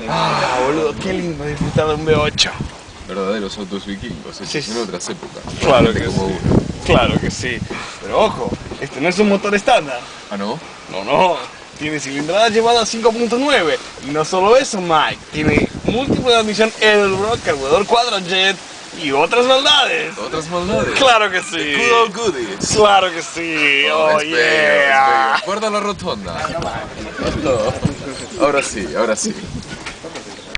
Ah, boludo, qué lindo disfrutar de un V8. Verdaderos autos vikingos, hechos en otras épocas. Claro Gente que como sí. uno. Claro que sí. Pero ojo, este no es un motor estándar. ¿Ah, no? No. Tiene cilindrada llevada a 5.9. Y no solo eso, Mike. Tiene múltiple de admisión Edelbrock, carburador Quadrajet y otras maldades. ¿Otras maldades? Claro que sí. Good old goodies. Claro que sí. Oh, es bello, yeah. es bello. Guarda la rotonda. Ahora sí, ahora sí.